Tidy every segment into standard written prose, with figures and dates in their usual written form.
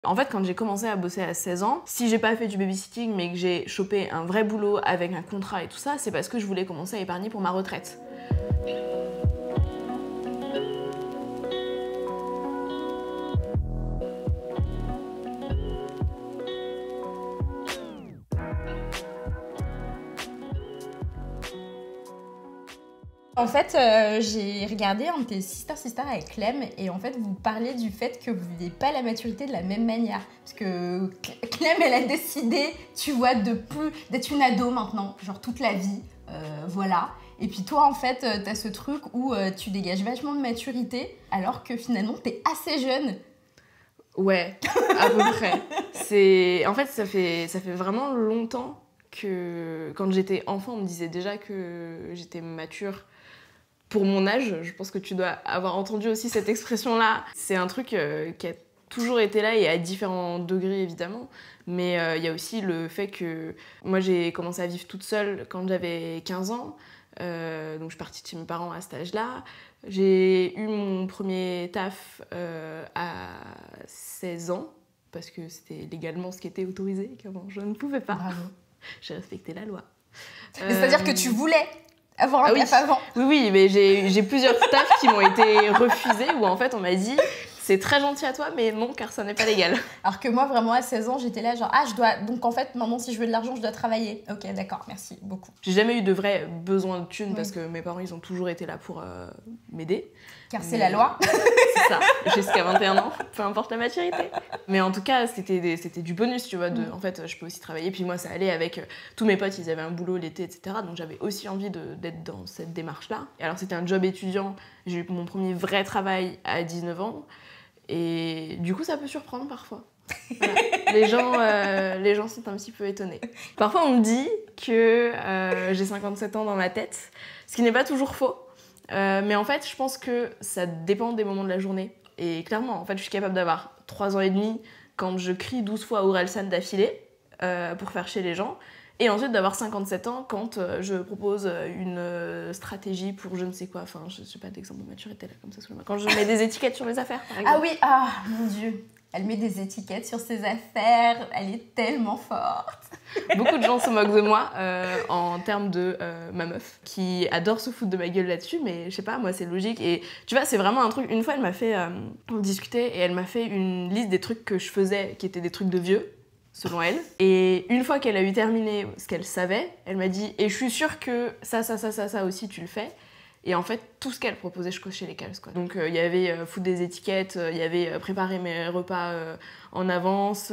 En fait, quand j'ai commencé à bosser à 16 ans, si j'ai pas fait du babysitting mais que j'ai chopé un vrai boulot avec un contrat et tout ça, c'est parce que je voulais commencer à épargner pour ma retraite. En fait, j'ai regardé un de tes Sister avec Clem et en fait, vous parlez du fait que vous n'avez pas la maturité de la même manière. Parce que Clem, elle a décidé, tu vois, d'être une ado maintenant, genre toute la vie, voilà. Et puis toi, en fait, t'as ce truc où tu dégages vachement de maturité alors que finalement, t'es assez jeune. Ouais, à peu près. En fait, ça fait vraiment longtemps que quand j'étais enfant, on me disait déjà que j'étais mature. Pour mon âge, je pense que tu dois avoir entendu aussi cette expression-là. C'est un truc qui a toujours été là et à différents degrés évidemment. Mais il y a aussi le fait que moi j'ai commencé à vivre toute seule quand j'avais 15 ans. Donc je suis partie de chez mes parents à cet âge-là. J'ai eu mon premier taf à 16 ans parce que c'était légalement ce qui était autorisé et qu'avant je ne pouvais pas. Bravo. J'ai respecté la loi. C'est-à-dire que tu voulais avoir un taf avant. Oui, mais j'ai plusieurs tafs qui m'ont été refusés où en fait on m'a dit c'est très gentil à toi mais non car ça n'est pas légal. Alors que moi vraiment à 16 ans j'étais là genre je dois donc en fait maintenant si je veux de l'argent je dois travailler. Ok d'accord, merci beaucoup. J'ai jamais eu de vrai besoin de thunes parce que mes parents ils ont toujours été là pour m'aider. Car c'est la loi. C'est ça, jusqu'à 21 ans, peu importe la maturité. Mais en tout cas, c'était du bonus, tu vois. En fait, je peux aussi travailler. Puis moi, ça allait avec tous mes potes, ils avaient un boulot l'été, etc. Donc j'avais aussi envie d'être dans cette démarche-là. Et alors, c'était un job étudiant. J'ai eu mon premier vrai travail à 19 ans. Et du coup, ça peut surprendre parfois. Voilà. Les gens sont un petit peu étonnés. Parfois, on me dit que j'ai 57 ans dans ma tête, ce qui n'est pas toujours faux. Mais en fait, je pense que ça dépend des moments de la journée. Et clairement, en fait, je suis capable d'avoir 3 ans et demi quand je crie 12 fois Orelsan d'affilée pour faire chier les gens. Et ensuite d'avoir 57 ans quand je propose une stratégie pour je ne sais quoi. Enfin, je ne sais pas d'exemple de maturité là, comme ça sous la main. Quand je mets des étiquettes sur mes affaires, par exemple. Ah oui, mon Dieu. Elle met des étiquettes sur ses affaires, elle est tellement forte. Beaucoup de gens se moquent de moi en termes de ma meuf, qui adore se foutre de ma gueule là-dessus, mais je sais pas, moi c'est logique. Et tu vois, c'est vraiment un truc, une fois elle m'a fait discuter et elle m'a fait une liste des trucs que je faisais qui étaient des trucs de vieux, selon elle. Et une fois qu'elle a eu terminé ce qu'elle savait, elle m'a dit « Et je suis sûre que ça aussi tu le fais ». Et en fait, tout ce qu'elle proposait, je cochais les cases, quoi. Donc, il y avait foutre des étiquettes, il y avait préparer mes repas en avance.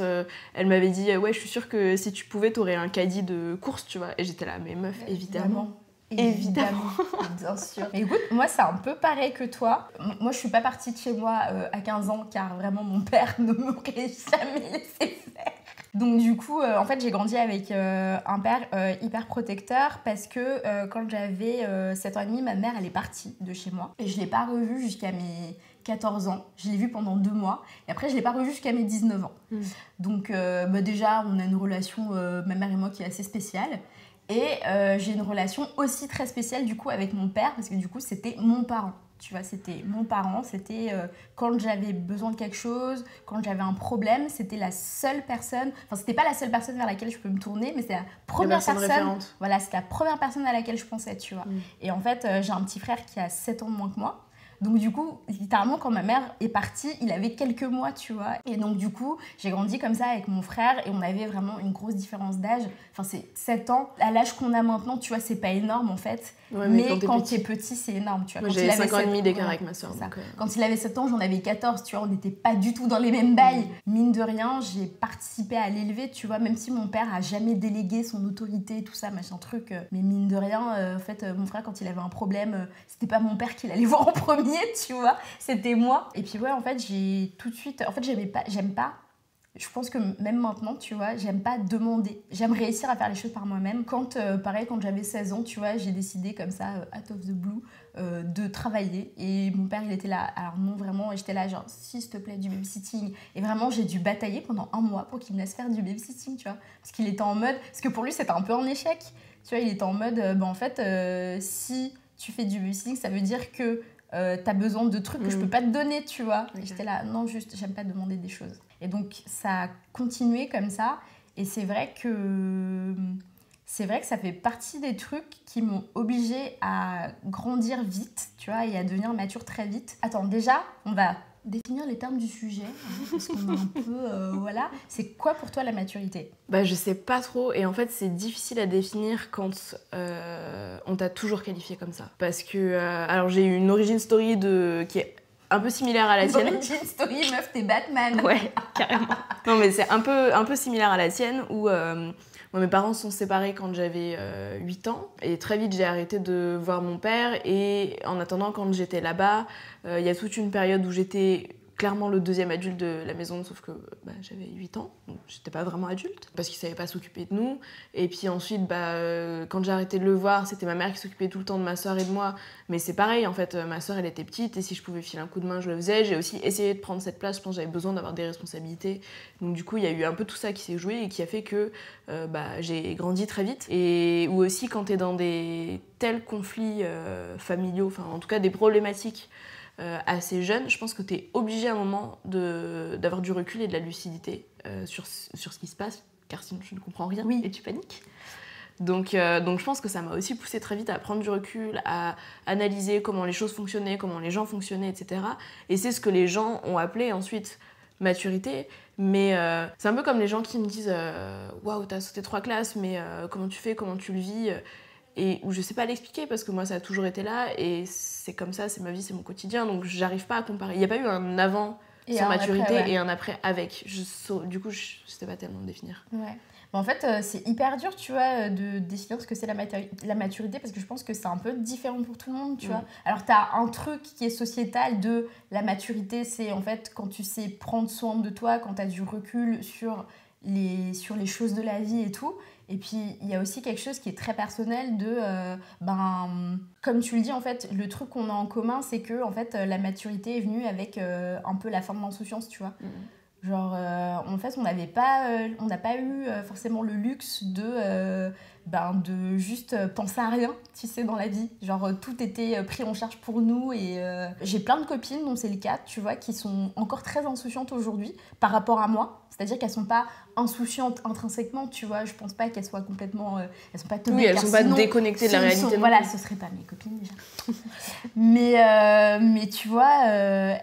Elle m'avait dit, ouais, je suis sûre que si tu pouvais, t'aurais un caddie de course, tu vois. Et j'étais là, mais meuf, évidemment. Évidemment. Bien sûr. Mais écoute, moi, c'est un peu pareil que toi. Moi, je suis pas partie de chez moi à 15 ans, car vraiment, mon père ne m'aurait jamais laissé faire. Donc du coup, en fait, j'ai grandi avec un père hyper protecteur parce que quand j'avais 7 ans et demi, ma mère, elle est partie de chez moi. Et je l'ai pas revue jusqu'à mes 14 ans. Je l'ai vue pendant 2 mois. Et après, je l'ai pas revue jusqu'à mes 19 ans. Donc déjà, on a une relation, ma mère et moi, qui est assez spéciale. Et j'ai une relation aussi très spéciale du coup avec mon père parce que du coup, c'était mon parent. Tu vois, c'était mon parent, c'était quand j'avais besoin de quelque chose, quand j'avais un problème, c'était la seule personne, enfin c'était pas la seule personne vers laquelle je peux me tourner, mais c'est la première personne, voilà, c'est la première personne à laquelle je pensais, tu vois. Et en fait, j'ai un petit frère qui a 7 ans de moins que moi. Donc du coup, littéralement, quand ma mère est partie, il avait quelques mois, tu vois. Et donc du coup, j'ai grandi comme ça avec mon frère et on avait vraiment une grosse différence d'âge. Enfin, c'est 7 ans. À l'âge qu'on a maintenant, tu vois, c'est pas énorme en fait. Ouais, mais quand t'es petit, c'est énorme, tu vois. Moi, j'ai 5 ans et demi d'écart avec ma soeur. Quand il avait 7 ans, j'en avais 14, tu vois. On n'était pas du tout dans les mêmes bails. Mine de rien, j'ai participé à l'élever, tu vois. Même si mon père a jamais délégué son autorité, tout ça, machin truc. Mais mine de rien, en fait, mon frère, quand il avait un problème, c'était pas mon père qui l'allait voir en premier, tu vois, c'était moi. Et puis ouais, en fait, j'ai tout de suite... En fait, j'aime pas... Je pense que même maintenant, tu vois, j'aime pas demander. J'aime réussir à faire les choses par moi-même. Quand, pareil, quand j'avais 16 ans, tu vois, j'ai décidé comme ça, out of the blue, de travailler. Et mon père, il était là. Alors non, vraiment, et j'étais là genre, s'il te plaît, du babysitting. Et vraiment, j'ai dû batailler pendant 1 mois pour qu'il me laisse faire du babysitting, tu vois. Parce qu'il était en mode... Parce que pour lui, c'était un peu un échec. Tu vois, il était en mode, en fait, si tu fais du babysitting, ça veut dire que t'as besoin de trucs que je peux pas te donner, tu vois. Okay. Et j'étais là, non, juste, j'aime pas demander des choses. Et donc, ça a continué comme ça. Et c'est vrai que ça fait partie des trucs qui m'ont obligée à grandir vite, tu vois, et à devenir mature très vite. Attends, déjà, on va définir les termes du sujet, hein, parce qu'on a un peu... voilà. C'est quoi pour toi la maturité ? Bah, je sais pas trop, et en fait c'est difficile à définir quand on t'a toujours qualifié comme ça. Parce que, alors j'ai eu une origin story qui est un peu similaire à la tienne. Origin story, meuf, t'es Batman. Ouais, carrément. Non mais c'est un peu similaire à la tienne, où moi, mes parents se sont séparés quand j'avais 8 ans, et très vite j'ai arrêté de voir mon père, et en attendant, quand j'étais là-bas, il y a toute une période où j'étais clairement le deuxième adulte de la maison, sauf que j'avais 8 ans, donc j'étais pas vraiment adulte, parce qu'il savait pas s'occuper de nous. Et puis ensuite, quand j'ai arrêté de le voir, c'était ma mère qui s'occupait tout le temps de ma soeur et de moi. Mais c'est pareil, en fait, ma soeur elle était petite, et si je pouvais filer un coup de main, je le faisais. J'ai aussi essayé de prendre cette place, je pense que j'avais besoin d'avoir des responsabilités. Donc du coup, il y a eu un peu tout ça qui s'est joué, et qui a fait que j'ai grandi très vite. Et ou aussi, quand t'es dans des tels conflits familiaux, enfin en tout cas des problématiques, assez jeune, je pense que tu es obligé à un moment d'avoir du recul et de la lucidité sur ce qui se passe, car sinon tu ne comprends rien et tu paniques. Donc je pense que ça m'a aussi poussée très vite à prendre du recul, à analyser comment les choses fonctionnaient, comment les gens fonctionnaient, etc. Et c'est ce que les gens ont appelé ensuite maturité. Mais c'est un peu comme les gens qui me disent « Waouh, t'as sauté 3 classes, mais comment tu fais, comment tu le vis ?» Et où je sais pas l'expliquer, parce que moi ça a toujours été là, et c'est comme ça, c'est ma vie, c'est mon quotidien, donc j'arrive pas à comparer. Il n'y a pas eu un avant sans maturité après, et un après avec. Du coup, je sais pas tellement définir. Ouais. Bon, en fait, c'est hyper dur, tu vois, de définir ce que c'est la maturité, parce que je pense que c'est un peu différent pour tout le monde, tu vois. Alors, t'as un truc qui est sociétal de la maturité, c'est en fait quand tu sais prendre soin de toi, quand t'as du recul sur les choses de la vie et tout. Et puis, il y a aussi quelque chose qui est très personnel de... comme tu le dis, en fait, le truc qu'on a en commun, c'est que en fait, la maturité est venue avec un peu la forme d'insouciance, tu vois. Genre, en fait, on n'a pas eu forcément le luxe de juste penser à rien, tu sais, dans la vie. Genre, tout était pris en charge pour nous. Et j'ai plein de copines dont c'est le cas, tu vois, qui sont encore très insouciantes aujourd'hui par rapport à moi. C'est-à-dire qu'elles sont pas insouciantes intrinsèquement, tu vois. Je pense pas qu'elles soient complètement... elles sont pas teubées. Oui, elles sont pas déconnectées de la réalité. Voilà, ce serait pas mes copines déjà. mais tu vois,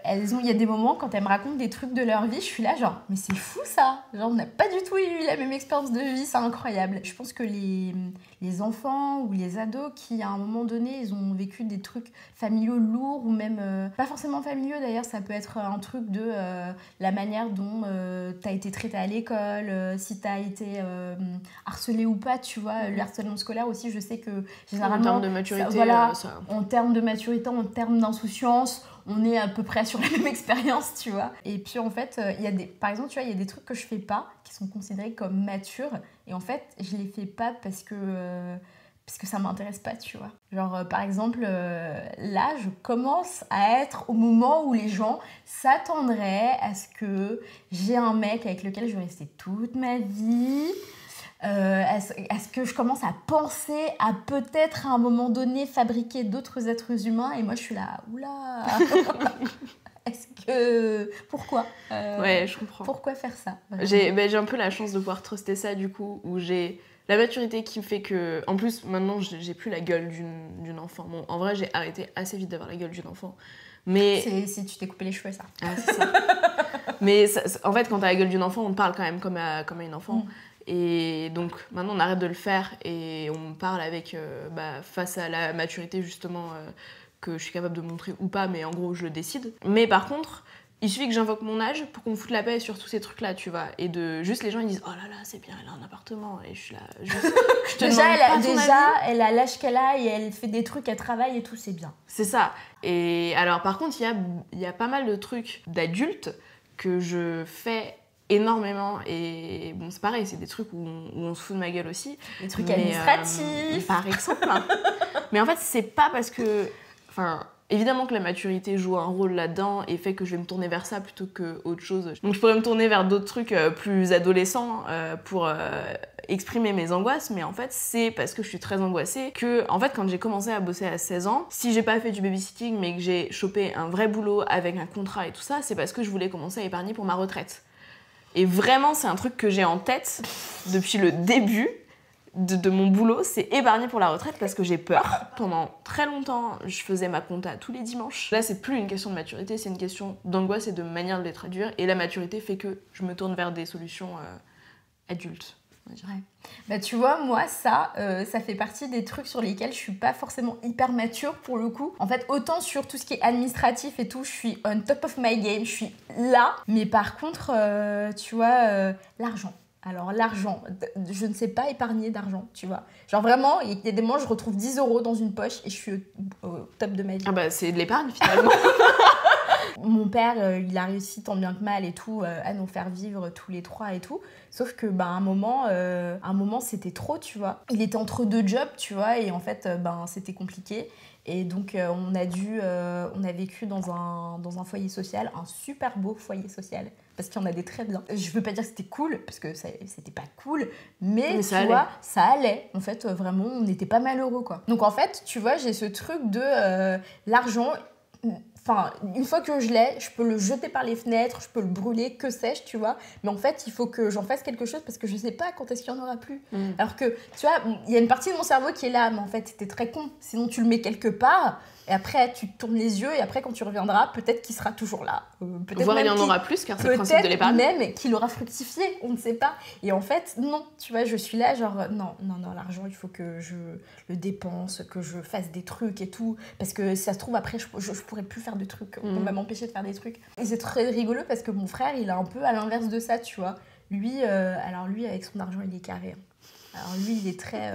il y a des moments quand elles me racontent des trucs de leur vie, je suis là genre, mais c'est fou ça. Genre, on n'a pas du tout eu la même expérience de vie, c'est incroyable. Je pense que les enfants ou les ados qui, à un moment donné, ils ont vécu des trucs familiaux lourds, ou même, pas forcément familiaux d'ailleurs, ça peut être un truc de la manière dont t'as été traité à l'école, si t'as été harcelé ou pas, tu vois. Le harcèlement scolaire aussi, je sais que généralement... En termes de maturité, en termes de maturité, en termes d'insouciance, on est à peu près sur la même expérience, tu vois. Et puis en fait, par exemple, tu vois, il y a des trucs que je fais pas qui sont considérés comme matures, et en fait, je les fais pas parce que ça m'intéresse pas, tu vois. Genre, par exemple, là, je commence à être au moment où les gens s'attendraient à ce que j'ai un mec avec lequel je vais rester toute ma vie. Est-ce que je commence à penser à peut-être à un moment donné fabriquer d'autres êtres humains, et moi je suis là, oula. Pourquoi ouais, je comprends. Pourquoi faire ça? J'ai un peu la chance de pouvoir truster ça, du coup, où j'ai la maturité qui me fait que... En plus, maintenant, j'ai plus la gueule d'une enfant. Bon, en vrai, j'ai arrêté assez vite d'avoir la gueule d'une enfant. Mais... Si tu t'es coupé les cheveux, ça. Ah, c'est ça. Mais en fait, quand t'as la gueule d'une enfant, on te parle quand même comme à une enfant. Et donc maintenant on arrête de le faire, et on parle avec face à la maturité justement que je suis capable de montrer ou pas, mais en gros je le décide. Mais par contre, il suffit que j'invoque mon âge pour qu'on me foute la paix sur tous ces trucs là, tu vois. Et juste les gens ils disent oh là là c'est bien, elle a un appartement, et je suis là juste, je te elle a l'âge qu'elle a, et elle fait des trucs, elle travaille et tout, c'est bien. C'est ça. Et alors par contre il y a pas mal de trucs d'adultes que je fais énormément, et bon c'est pareil, c'est des trucs où on se fout de ma gueule aussi, des trucs administratifs par exemple. Mais en fait c'est pas parce que, enfin évidemment que la maturité joue un rôle là-dedans et fait que je vais me tourner vers ça plutôt que autre chose. Donc je pourrais me tourner vers d'autres trucs plus adolescents pour exprimer mes angoisses, mais en fait, c'est parce que je suis très angoissée que, en fait, quand j'ai commencé à bosser à 16 ans, si j'ai pas fait du babysitting, mais que j'ai chopé un vrai boulot avec un contrat et tout ça, c'est parce que je voulais commencer à épargner pour ma retraite. Et vraiment, c'est un truc que j'ai en tête depuis le début de mon boulot, c'est épargner pour la retraite parce que j'ai peur. Pendant très longtemps, je faisais ma compta tous les dimanches. Là, c'est plus une question de maturité, c'est une question d'angoisse et de manière de les traduire. Et la maturité fait que je me tourne vers des solutions adultes. On va dire. Ouais. Bah tu vois, moi ça fait partie des trucs sur lesquels je suis pas forcément hyper mature pour le coup. En fait, autant sur tout ce qui est administratif et tout, je suis on top of my game, je suis là. Mais par contre, tu vois, l'argent. Alors l'argent, je ne sais pas épargner d'argent, tu vois. Genre vraiment, il y a des moments, je retrouve 10 € dans une poche et je suis au top de ma vie. Ah bah c'est de l'épargne finalement. Mon père, il a réussi tant bien que mal et tout à nous faire vivre tous les trois et tout. Sauf que à un moment, c'était trop, tu vois. Il était entre deux jobs, tu vois, et en fait, c'était compliqué. Et donc, on a vécu dans un foyer social, un super beau foyer social, parce qu'il y en a des très bien. Je veux pas dire que c'était cool, parce que c'était pas cool, mais tu vois, ça allait. En fait, vraiment, on était pas malheureux, quoi. Donc, en fait, tu vois, j'ai ce truc de l'argent. Enfin, une fois que je l'ai, je peux le jeter par les fenêtres, je peux le brûler, que sais-je, tu vois. Mais en fait, il faut que j'en fasse quelque chose parce que je sais pas quand est-ce qu'il y en aura plus. Alors que, tu vois, il y a une partie de mon cerveau qui est là, mais en fait, c'était très con. Sinon, tu le mets quelque part, et après, tu tournes les yeux, et après, quand tu reviendras, peut-être qu'il sera toujours là. Voire il y en aura plus, car c'est le principe de l'épargne. Peut-être même qu'il aura fructifié, on ne sait pas. Et en fait, non, tu vois, je suis là, genre, non, l'argent, il faut que je le dépense, que je fasse des trucs et tout. Parce que si ça se trouve, après, je pourrais plus faire de trucs. On va m'empêcher de faire des trucs. Et c'est très rigolo parce que mon frère, il est un peu à l'inverse de ça, tu vois. Lui, avec son argent, il est carré. Alors lui, il est très...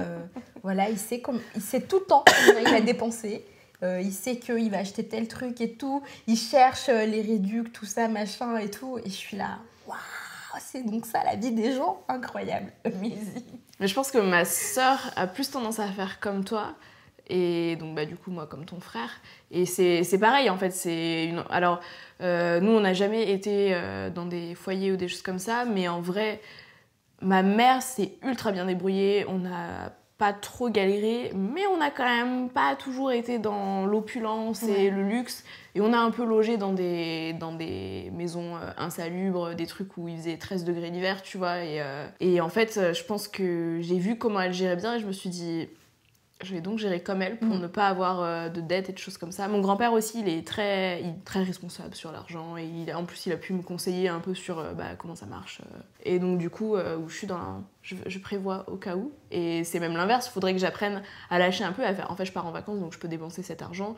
voilà, il sait tout le temps comment il va dépenser. Il sait qu'il va acheter tel truc et tout. Il cherche les réducs, tout ça, machin et tout. Et je suis là, waouh, c'est donc ça la vie des gens. Incroyable, amazing. Mais je pense que ma sœur a plus tendance à faire comme toi. Et donc, du coup, moi, comme ton frère. Et c'est pareil, en fait. Alors, nous, on n'a jamais été dans des foyers ou des choses comme ça. Mais en vrai, ma mère s'est ultra bien débrouillée. On n'a pas trop galéré. Mais on n'a quand même pas toujours été dans l'opulence et le luxe. Et on a un peu logé dans des maisons insalubres, des trucs où il faisait 13 degrés l'hiver, tu vois. Et en fait, je pense que j'ai vu comment elle gérait bien. Et je me suis dit... Je vais donc gérer comme elle pour ne pas avoir de dettes et de choses comme ça. Mon grand-père aussi, il est très responsable sur l'argent. Et en plus, il a pu me conseiller un peu sur comment ça marche. Et donc, du coup, où je suis je prévois au cas où. Et c'est même l'inverse. Il faudrait que j'apprenne à lâcher un peu, à faire... En fait, je pars en vacances, donc je peux dépenser cet argent.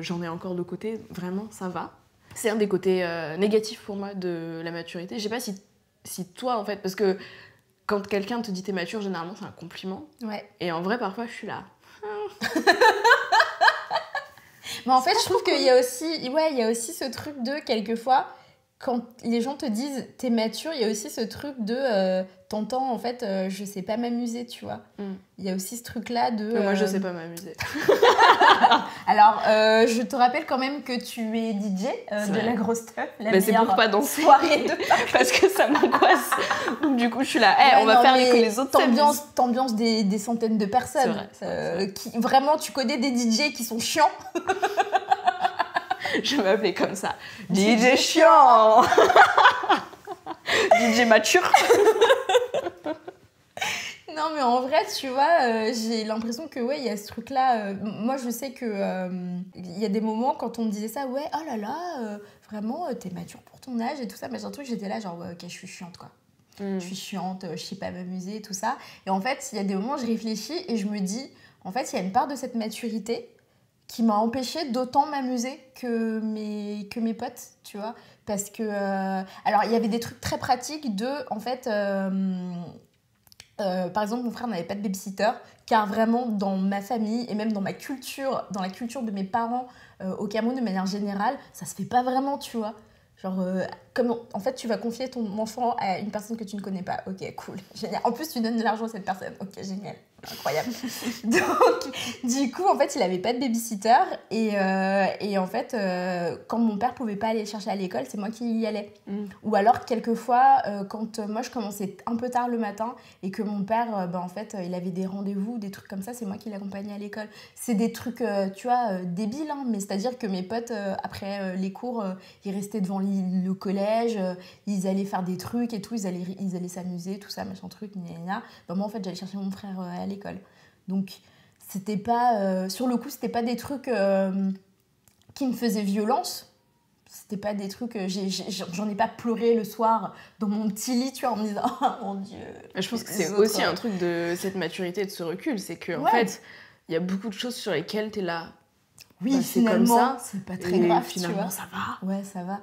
J'en ai encore de côté. Vraiment, ça va. C'est un des côtés négatifs pour moi de la maturité. Je sais pas si toi, en fait... Parce que quand quelqu'un te dit t'es mature, généralement, c'est un compliment. Ouais. Et en vrai, parfois, je suis là... Mais en fait, je trouve qu'il y a aussi ce truc de, quelquefois, quand les gens te disent t'es mature, il y a aussi ce truc de t'entends, en fait, je sais pas m'amuser, tu vois. Il y a aussi ce truc-là de... Moi, je sais pas m'amuser. Alors, je te rappelle quand même que tu es DJ de la grosse teuf, la c'est pour pas danser. Soirée de parce que ça m'angoisse. Donc du coup, je suis là, on va faire que les autres t'ambiances des centaines de personnes. C'est vrai. Qui, vraiment, tu connais des DJ qui sont chiants. Je vais m'appeler comme ça. DJ chiant. DJ mature. Non, mais en vrai, tu vois, j'ai l'impression que, il y a ce truc-là. Moi, je sais que il y a des moments, quand on me disait ça, oh là là, vraiment, t'es mature pour ton âge et tout ça, machin truc, j'étais là, genre, ok, je suis chiante, quoi. Je suis chiante, je sais pas m'amuser, tout ça. Et en fait, il y a des moments où je réfléchis et je me dis, en fait, il y a une part de cette maturité qui m'a empêchée d'autant m'amuser que mes potes, tu vois. Parce que... alors, il y avait des trucs très pratiques de, en fait... par exemple, mon frère n'avait pas de babysitter, car vraiment dans ma famille et même dans ma culture, dans la culture de mes parents au Cameroun de manière générale, ça se fait pas vraiment, tu vois. Genre, comment, en fait, tu vas confier ton enfant à une personne que tu ne connais pas. Ok, cool, génial. En plus, tu donnes de l'argent à cette personne. Ok, génial. Incroyable. Donc, du coup, en fait, il avait pas de babysitter. Et en fait, quand mon père pouvait pas aller le chercher à l'école, c'est moi qui y allais. Ou alors, quelquefois, quand moi, je commençais un peu tard le matin et que mon père, en fait, il avait des rendez-vous, des trucs comme ça, c'est moi qui l'accompagnais à l'école. C'est des trucs, tu vois, débiles, hein, mais c'est-à-dire que mes potes, après les cours, ils restaient devant le collège, ils allaient faire des trucs et tout, ils allaient s'amuser, tout ça, machin truc, gna. Moi, en fait, j'allais chercher mon frère à l'école. Donc, c'était pas... sur le coup, c'était pas des trucs qui me faisaient violence. C'était pas des trucs... j'en ai pas pleuré le soir dans mon petit lit, tu vois, en me disant « Oh mon Dieu !» Je pense que c'est aussi un truc de cette maturité et de ce recul. C'est qu'en fait, il y a beaucoup de choses sur lesquelles t'es là. Oui, finalement, c'est comme ça, c'est pas très grave, finalement, tu vois. Ça va. Ouais, ça va.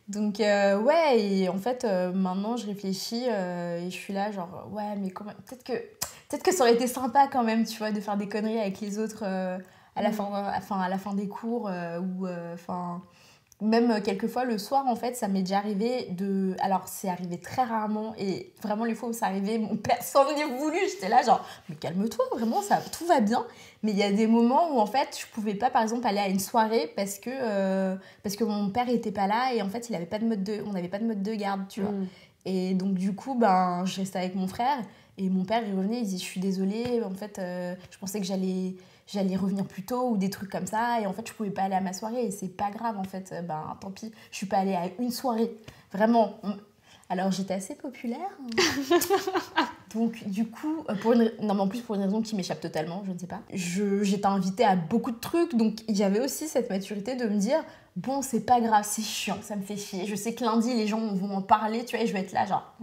Donc, et en fait, maintenant, je réfléchis et je suis là, genre, ouais, mais comment... Peut-être que ça aurait été sympa quand même, tu vois, de faire des conneries avec les autres à la fin des cours même quelquefois le soir, en fait, ça m'est déjà arrivé de... Alors, c'est arrivé très rarement et vraiment les fois où ça arrivait, mon père s'en est voulu. J'étais là genre, mais calme-toi, vraiment, tout va bien. Mais il y a des moments où, en fait, je pouvais pas, par exemple, aller à une soirée parce que mon père était pas là et en fait, on n'avait pas de mode de garde, tu vois. Et donc, du coup, je restais avec mon frère et mon père, il revenait, il disait, je suis désolée, en fait, je pensais que j'allais revenir plus tôt ou des trucs comme ça et en fait je pouvais pas aller à ma soirée et c'est pas grave en fait, tant pis, je suis pas allée à une soirée, vraiment. Alors j'étais assez populaire donc du coup non mais en plus pour une raison qui m'échappe totalement, je ne sais pas, j'étais invitée à beaucoup de trucs, donc il y avait aussi cette maturité de me dire bon c'est pas grave, c'est chiant, ça me fait chier, je sais que lundi les gens vont en parler, tu vois, et je vais être là genre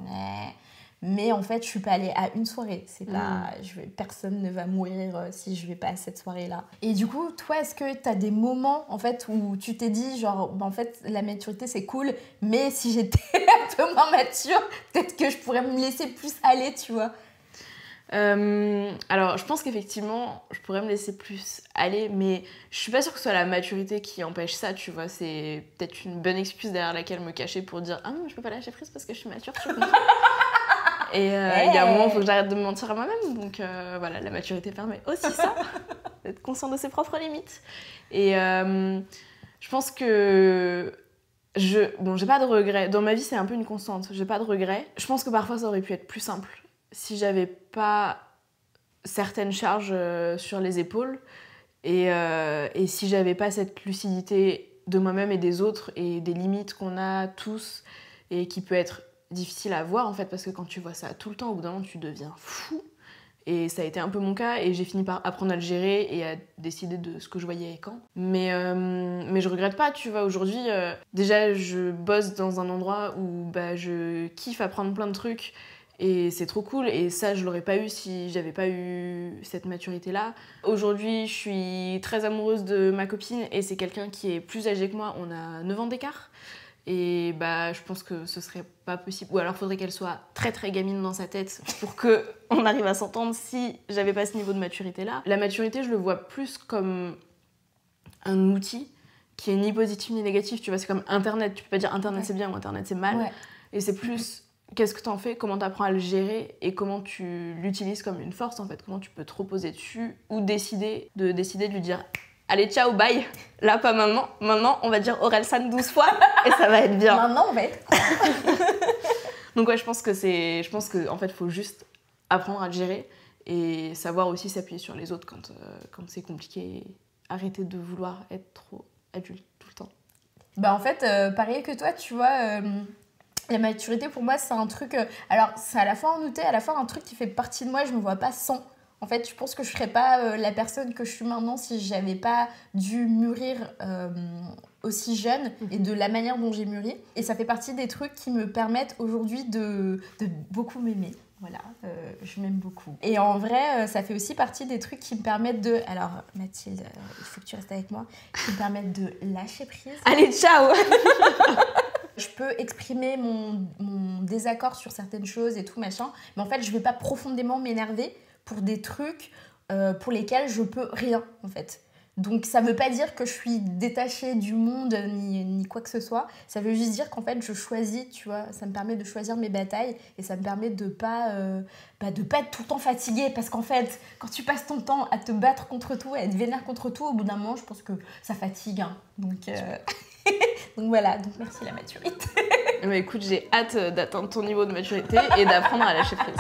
mais en fait, je suis pas allée à une soirée. C'est pas, personne ne va mourir si je vais pas à cette soirée-là. Et du coup, toi, est-ce que tu as des moments en fait où tu t'es dit genre, en fait, la maturité c'est cool, mais si j'étais un peu moins mature, peut-être que je pourrais me laisser plus aller, tu vois. Alors, je pense qu'effectivement, je pourrais me laisser plus aller, mais je suis pas sûre que ce soit la maturité qui empêche ça, tu vois. C'est peut-être une bonne excuse derrière laquelle me cacher pour dire ah non, je peux pas lâcher prise parce que je suis mature, tu vois. Et il y a un moment, il faut que j'arrête de me mentir à moi-même. Donc voilà, la maturité permet aussi ça, d'être conscient de ses propres limites. Et je pense que j'ai pas de regrets. Dans ma vie, c'est un peu une constante. J'ai pas de regrets. Je pense que parfois, ça aurait pu être plus simple si j'avais pas certaines charges sur les épaules et si j'avais pas cette lucidité de moi-même et des autres et des limites qu'on a tous et qui peut être difficile à voir en fait, parce que quand tu vois ça tout le temps, au bout d'un moment tu deviens fou, et ça a été un peu mon cas et j'ai fini par apprendre à le gérer et à décider de ce que je voyais et quand, mais je regrette pas, tu vois. Aujourd'hui déjà je bosse dans un endroit où je kiffe apprendre plein de trucs et c'est trop cool, et ça je l'aurais pas eu si j'avais pas eu cette maturité là. Aujourd'hui je suis très amoureuse de ma copine et c'est quelqu'un qui est plus âgé que moi, on a 9 ans d'écart. Et je pense que ce serait pas possible. Ou alors faudrait qu'elle soit très très gamine dans sa tête pour qu'on arrive à s'entendre si j'avais pas ce niveau de maturité là. La maturité, je le vois plus comme un outil qui est ni positif ni négatif. Tu vois, c'est comme Internet. Tu peux pas dire Internet c'est bien ou Internet c'est mal. Ouais. Et c'est plus qu'est-ce que t'en fais, comment t'apprends à le gérer et comment tu l'utilises comme une force en fait. Comment tu peux te reposer dessus ou décider de lui dire allez, ciao, bye. Là, pas maintenant. Maintenant, on va dire Orelsan 12 fois et ça va être bien. Maintenant, on va être... Donc ouais, je pense que en fait, faut juste apprendre à le gérer et savoir aussi s'appuyer sur les autres quand c'est compliqué. Arrêter de vouloir être trop adulte tout le temps. En fait, pareil que toi, tu vois... La maturité, pour moi, c'est un truc... alors, c'est à la fois un outil, à la fois un truc qui fait partie de moi et je me vois pas sans... En fait, je pense que je serais pas la personne que je suis maintenant si j'avais pas dû mûrir aussi jeune et de la manière dont j'ai mûri. Et ça fait partie des trucs qui me permettent aujourd'hui de beaucoup m'aimer. Voilà, je m'aime beaucoup. Et en vrai, ça fait aussi partie des trucs qui me permettent de... Alors, Mathilde, il faut que tu restes avec moi. Qui me permettent de lâcher prise. Allez, ciao. Je peux exprimer mon désaccord sur certaines choses et tout, machin. Mais en fait, je vais pas profondément m'énerver pour des trucs pour lesquels je peux rien, en fait. Donc ça veut pas dire que je suis détachée du monde ni quoi que ce soit. Ça veut juste dire qu'en fait je choisis, tu vois. Ça me permet de choisir mes batailles et ça me permet de pas être tout le temps fatiguée. Parce qu'en fait, quand tu passes ton temps à te battre contre tout, à être vénère contre tout, au bout d'un moment, je pense que ça fatigue. Hein. Donc voilà, donc merci la maturité. Mais écoute, j'ai hâte d'atteindre ton niveau de maturité et d'apprendre à lâcher prise.